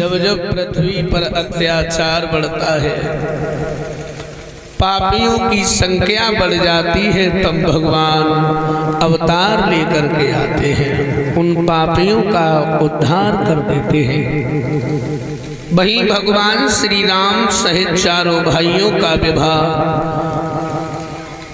जब जब पृथ्वी पर अत्याचार बढ़ता है, पापियों की संख्या बढ़ जाती है, तब भगवान अवतार लेकर के आते हैं, उन पापियों का उद्धार कर देते हैं। वहीं भगवान श्री राम सहित चारों भाइयों का विवाह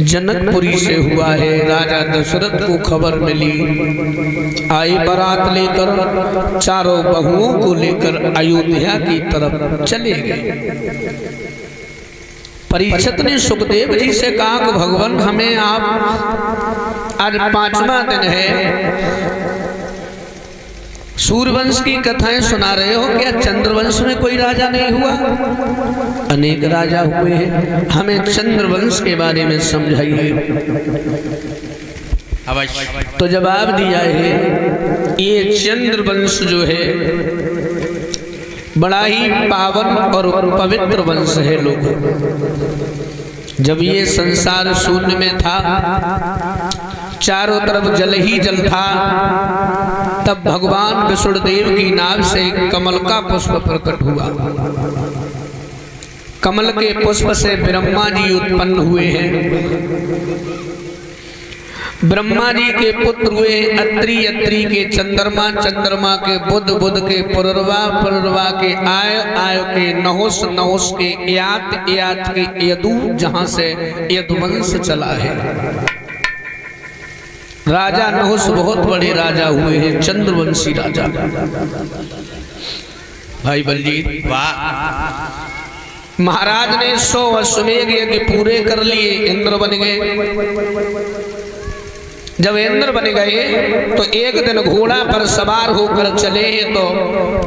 जनकपुरी से हुआ है। राजा दशरथ को खबर मिली, आई बारात लेकर चारों बहुओं को लेकर अयोध्या की तरफ चले गए। परीक्षित ने सुखदेव जी से कहा कि भगवान हमें आप आज 5वां दिन है, सूर्यवंश की कथाएं सुना रहे हो, क्या चंद्रवंश में कोई राजा नहीं हुआ? अनेक राजा हुए हैं, हमें चंद्रवंश के बारे में समझाइए। तो जवाब दिया है, ये चंद्रवंश जो है बड़ा ही पावन और पवित्र वंश है। लोग जब ये संसार शून्य में था, चारों तरफ जल ही जल था, तब भगवान विष्णुदेव की नाभ से कमल का पुष्प प्रकट हुआ। कमल के पुष्प से ब्रह्मा जी उत्पन्न हुए हैं। ब्रह्मा जी के पुत्र हुए अत्रि, अत्रि के चंद्रमा, चंद्रमा के बुध, बुध के पुरर्वा, पुरर्वा के आय, आय के नहुस, नहुस के यात, यात के यदु, जहां से यदुवंश चला है। राजा नहुस बहुत बड़े राजा हुए हैं, चंद्रवंशी राजा। भाई बलजीत, वाह! महाराज ने 100 अश्वमेध यज्ञ पूरे कर लिए, इंद्र बन गए। जब इंद्र बन गए तो एक दिन घोड़ा पर सवार होकर चले हैं, तो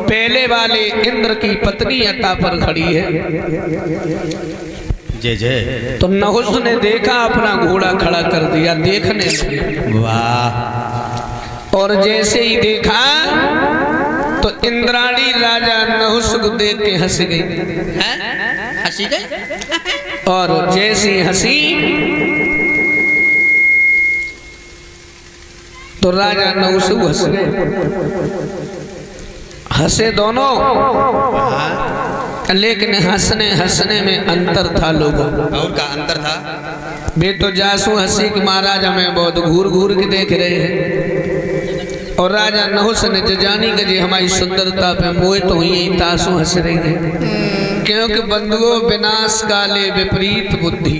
पहले वाले इंद्र की पत्नी अता पर खड़ी है। जय जय। तो नहुस ने देखा, अपना घोड़ा खड़ा कर दिया देखने से। वाह! और जैसे ही देखा तो इंद्राणी राजा नहुस को देख के हंस गई। हंसी गई? और जैसी हंसी तो राजा नहुस हंस गए। हंसे दोनों, लेकिन हंसने हंसने में अंतर था लोगों। और का अंतर था? वे तो जासू हंसी कि महाराज हमें बहुत घूर घूर के देख रहे हैं, और राजा नहुस ने जानी कि जी हमारी सुंदरता पे मोहित तो हुई, तासू हंस रही है, क्योंकि बंधुओं विनाश काले विपरीत बुद्धि।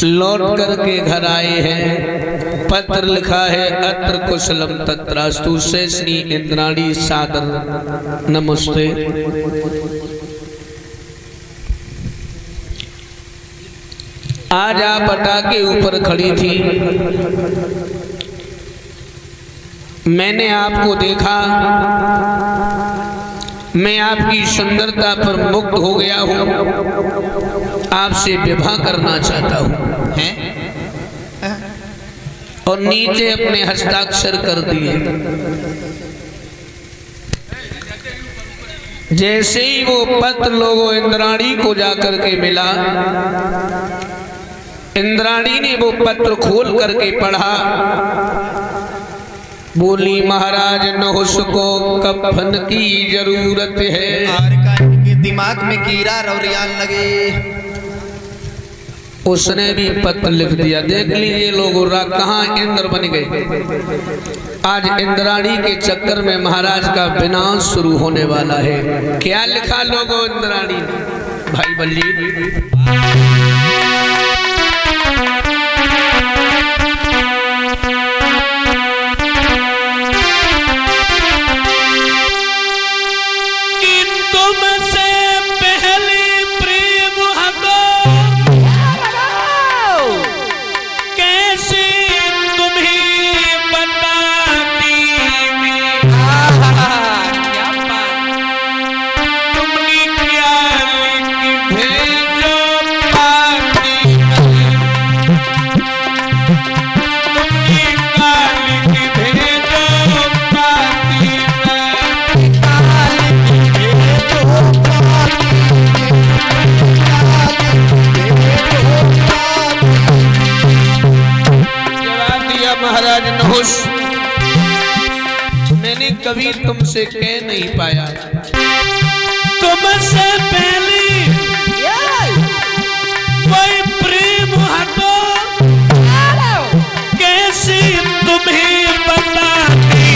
लौट करके घर आए हैं, पत्र लिखा है, अत्र कुशलम तत्रास्तु से श्री इंद्राणी सादर नमस्ते। आज आप अटा के ऊपर खड़ी थी, मैंने आपको देखा, मैं आपकी सुंदरता पर मुग्ध हो गया हूँ, आपसे विवाह करना चाहता हूँ। हैं? और नीचे अपने हस्ताक्षर कर दिए। जैसे ही वो पत्र लोगों इंद्राणी को जाकर के मिला, इंद्राणी ने वो पत्र खोल करके पढ़ा, बोली महाराज नहुस को कफन की जरूरत है। के दिमाग में कीड़ा रौरियान लगे। उसने भी पत्र लिख दिया। देख लीजिए लोगों, कहाँ इंद्र बन गए। आज इंद्राणी के चक्कर में महाराज का विनाश शुरू होने वाला है। क्या लिखा लोगों इंद्राणी ने? भाई बलजीत, मैंने कभी तुमसे कह नहीं पाया, तुमसे पहले कोई प्रेम हटो, कैसे तुम्हें बताती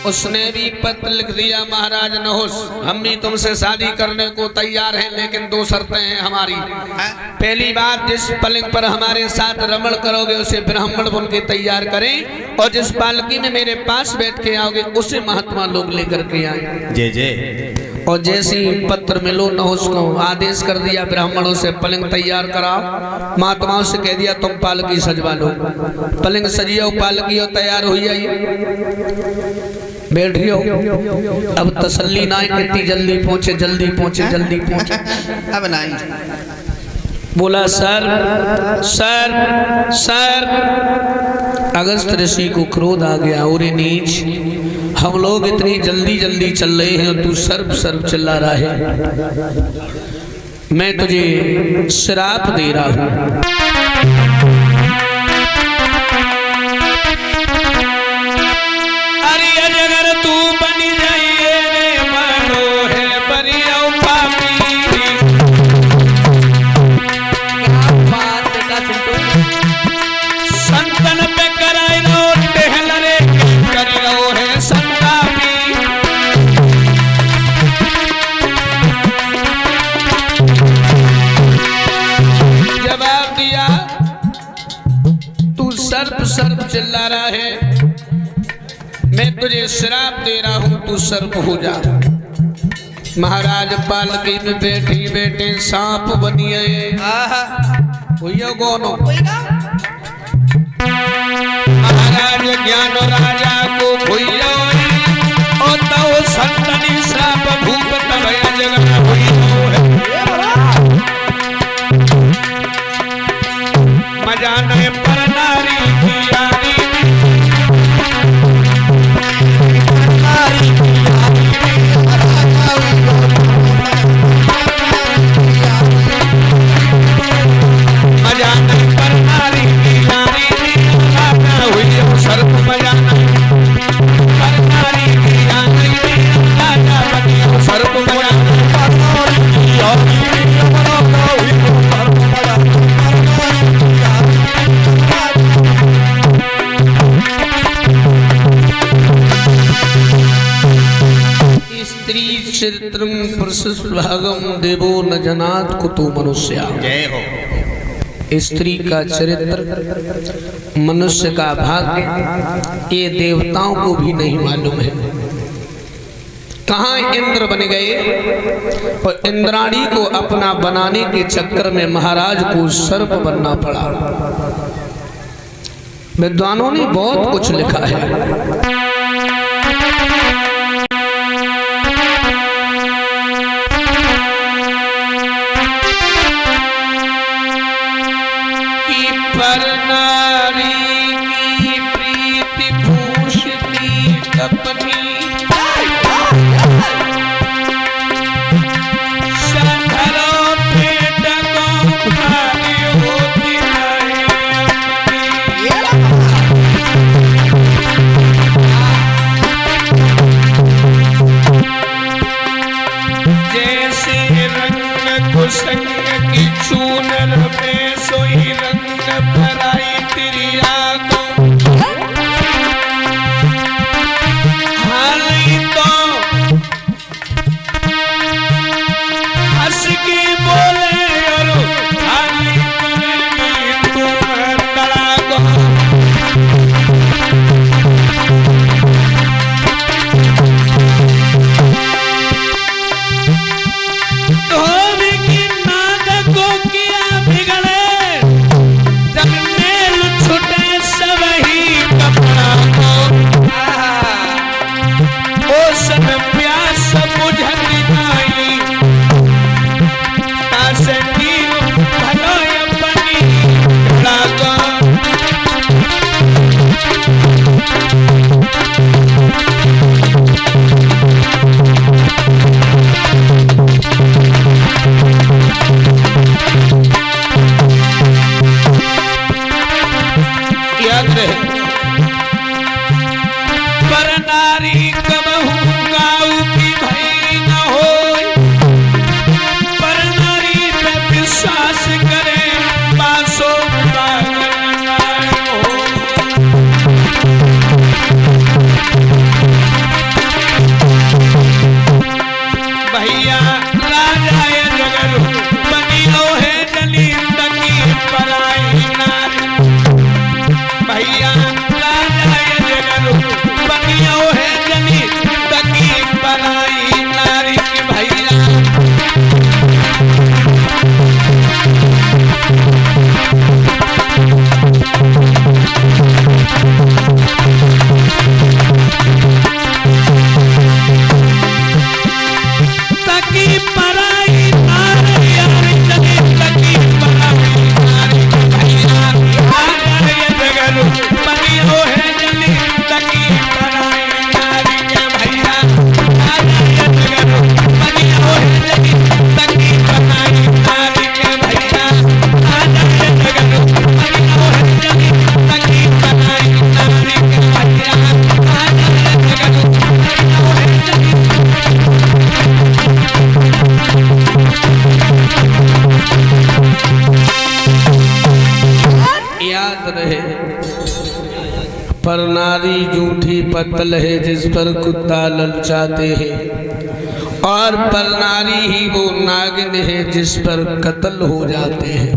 उसने भी पत्र लिख दिया, महाराज नहुस, हम भी तुमसे शादी करने को तैयार हैं, लेकिन दो शर्तें हैं हमारी। पहली बात, जिस पलंग पर हमारे साथ रमण करोगे उसे ब्राह्मण बन के तैयार करें, और जिस पालकी में मेरे पास बैठ के आओगे उसे महात्मा लोग लेकर के आए। जय जय। और जैसे ही पत्र मिलो नहुस को आदेश कर दिया, ब्राह्मणों से पलंग तैयार कराओ, महात्माओं से कह दिया तुम पालकी सजवा लो। पलंग सजियो, पालकी हो तैयार हो जाइए, बैठियो। अब तसल्ली ना कितनी जल्दी पहुंचे, जल्दी पहुंचे, जल्दी पहुंचे। अब नहीं बोला सर सर सर, अगस्त ऋषि को क्रोध आ गया, और नीच, हम लोग इतनी जल्दी जल्दी चल रहे हैं और तू सर्व सर्व चिल्ला रहा है। मैं तुझे श्राप दे रहा हूं। सर्प चिल्ला रहा है, मैं तुझे श्राप दे रहा हूं, तू सर्प हो जा। महाराज पालकी में बैठी बैठे सांप बनिए, कौन हो? महाराज ज्ञान राजा को भूलो, और तो संतनी श्राप भूप तभय जगत मजा नहीं पर नारी की यारी, मजा नहीं पर नारी की यारी, हुई सर्प मजा नहीं पर नारी की यारी, राजा बन चरित्रम प्रशस्भागम देवो न जनात कुतु मनुष्या। जय हो। स्त्री का चरित्र, मनुष्य का भाग्य, ये देवताओं को भी नहीं मालूम है। कहाँ इंद्र बन गए और इंद्राणी को अपना बनाने के चक्कर में महाराज को सर्प बनना पड़ा। विद्वानों ने बहुत कुछ लिखा है। पर नारी की प्रीति भूषती कपनी, संधरो पेट को खाली होती जैसे रंग कुसंग की चूनर में सोई रंग भराई तेरी आंखों, हाली तो हंस के बोले और हाली करेगी तुम तड़ा को। धोबी की नाद को किया बिगड़े, छुटे सब ही कपड़ा को, ओ सब प्यास बुझत नहीं, तासनी भलो अपनी लागा। याद रहे, पर नारी कबहू गाऊ की भई न होय, पर नारी पे विश्वास करे पासो पागल ना हो। भैया राजा ये जगत बनी हो है जली तकी पराई नारी, भैया राजा ये जगत बनियो है जनी तकी पराई नारी की। भैया तकी पराई नारी यारी जनी तकी पराई नारी की। भैया राजा ये जगत बनियो है जनी तकी पराई नारी के। भैया राजा ये जगत बनियो है जनी तकी पराई नारी के। भैया राजा ये जगत बनियो है जनी तकी पराई नारी के। भैया राजा ये जगत बनियो है जनी। याद रहे, पर नारी जूठी पत्तल है जिस पर कुत्ता ललचाते हैं, और पर नारी ही वो नागिन है जिस पर कत्ल हो जाते हैं।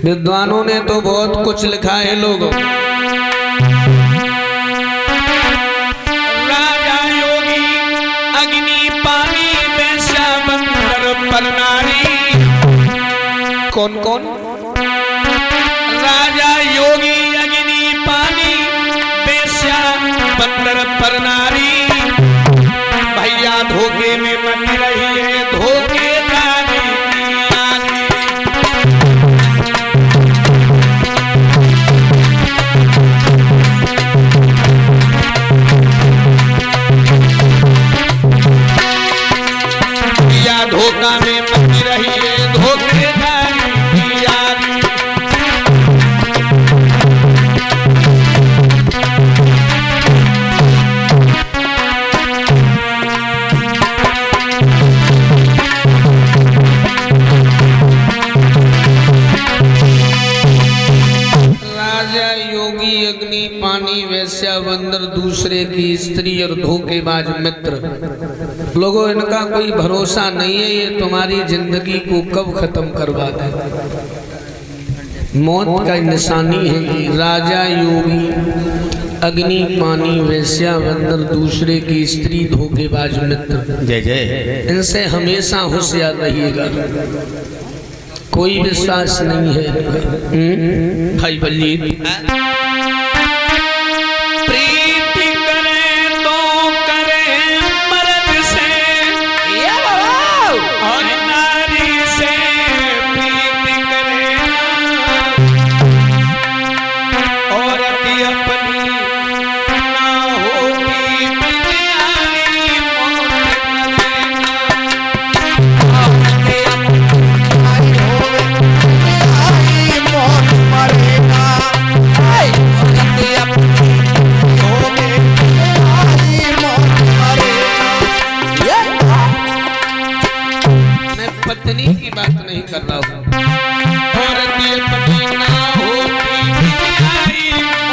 विद्वानों ने तो बहुत कुछ लिखा है लोगों। राजा योगी अग्नि पानी वैश्या बंदर पर नारी, कौन कौन? राजा योगी अग्नि पानी वैश्या बंदर पर नारी। भैया धोखे में मत रही है धोखेदारी की नारी। भैया धोखा में मत रही है धोखेदारी की यारी। राजा योगी अग्नि पानी वैश्या बंदर दूसरे की स्त्री और धोखेबाज मित्र। लोगों इनका कोई भरोसा नहीं है, ये तुम्हारी जिंदगी को कब खत्म करवा दे। मौत का निशानी है ये। राजा योगी अग्नि पानी वैश्या बंदर दूसरे की स्त्री धोखेबाज मित्र। जय जय। इनसे हमेशा होशियार रहिएगा, कोई विश्वास नहीं है। भाई बलजीत, प्रीति करे तो करे मर्द से और नारी से प्रीति करे, औरत अपनी ना होगी बिचारी मौत मरेगा। मैं पत्नी की बात नहीं कर रहा हूँ। औरत अपनी ना होगी बिचारी मौत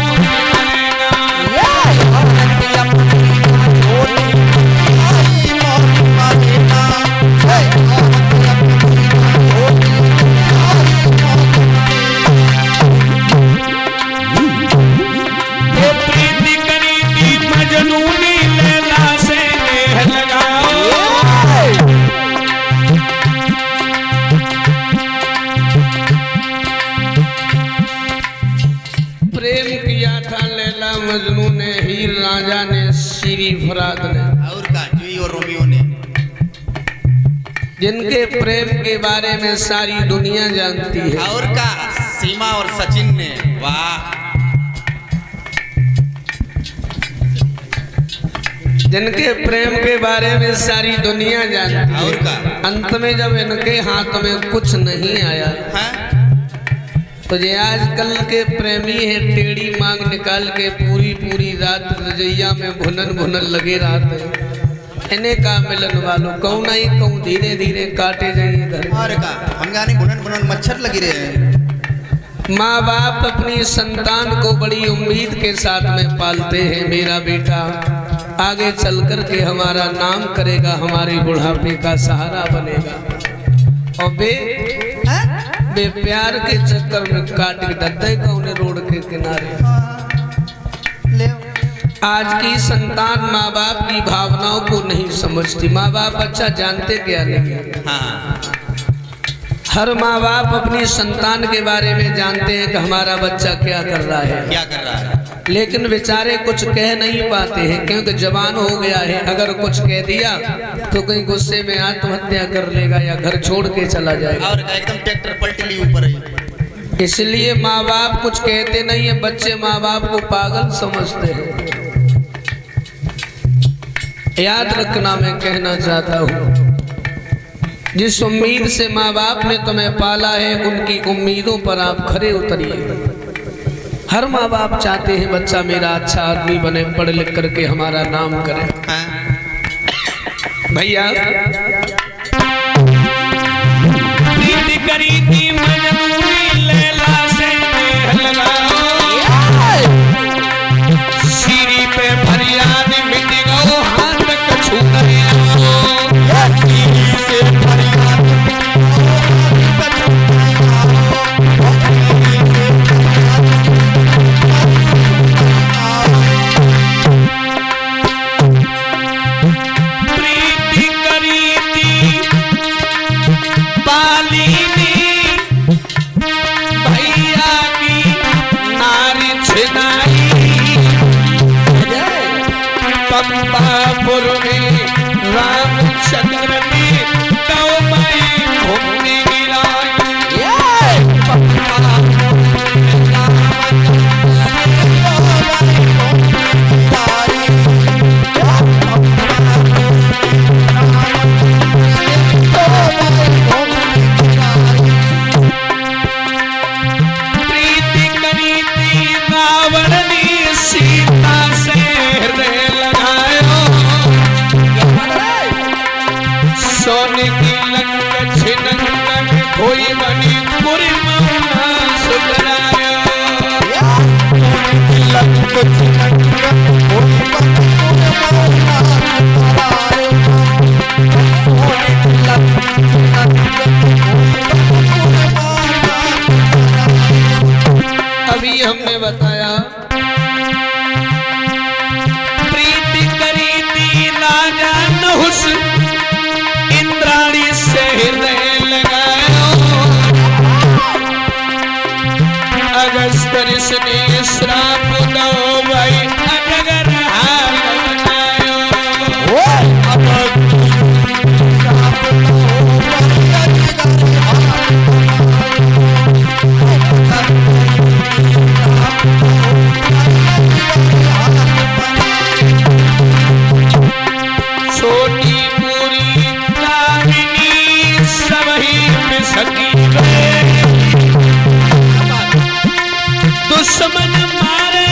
मजनू ने, हीर राजा ने, श्री फराद ने और का जुई और रोमियो ने, जिनके प्रेम के बारे में सारी दुनिया जानती है। और का सीमा और सचिन ने। वाह। जिनके प्रेम के बारे में सारी दुनिया जानती है। और का अंत में जब इनके हाथ में कुछ नहीं आया, तो ये आजकल के प्रेमी है टेढ़ी मांग निकाल के पूरी रात रजैया में भुनन लगे रहते। इन्हें का मिलन वालों कहूँ नहीं कहूँ धीरे धीरे काटे जाइए घर। और का हम गाने भुनन मच्छर लगी रहे। माँ बाप अपनी संतान को बड़ी उम्मीद के साथ में पालते हैं। मेरा बेटा आगे चल कर के हमारा नाम करेगा, हमारे बुढ़ापे का सहारा बनेगा। और बे प्यार के चक्कर में काट के दद्दे का उन्हें रोड के किनारे। आज की संतान माँ बाप की भावनाओं को नहीं समझती। माँ बाप अच्छा जानते क्या नहीं। हाँ। हर माँ बाप अपनी संतान के बारे में जानते हैं कि हमारा बच्चा क्या कर रहा है, लेकिन बेचारे कुछ कह नहीं पाते हैं क्योंकि जवान हो गया है। अगर कुछ कह दिया तो कहीं गुस्से में आत्महत्या कर लेगा या घर छोड़ के चला जाएगा। और एकदम ट्रैक्टर पलटी ऊपर है। इसलिए माँ बाप कुछ कहते नहीं है, बच्चे माँ बाप को पागल समझते हैं। याद रखना, मैं कहना चाहता हूँ, जिस उम्मीद से माँ बाप ने तुम्हें पाला है उनकी उम्मीदों पर आप खरे उतरिए। हर माँ बाप चाहते हैं बच्चा मेरा अच्छा आदमी बने, पढ़ लिख करके हमारा नाम करे। भैया प्रीति करी थी मजनूनी लैला से सीरी पे फरियाद मिट गओ हाथ कछु से फरियाद प्रीति करी थी पाली भैया की नारी छिनाई पंपापुर में रामचंद्र ने तो माई घूमने प्रीति करी थी रावण ने सीता से हृदय लगायो सोने में बताया प्रीति करी थी राजा नहुस इंद्राणी से हृदय लगायो अगस्त ऋषि ने श्राप दो भाई अजगर हाल बनायो छोटी पूरी कामिनी सब ही पिसकी गए दुश्मन मारे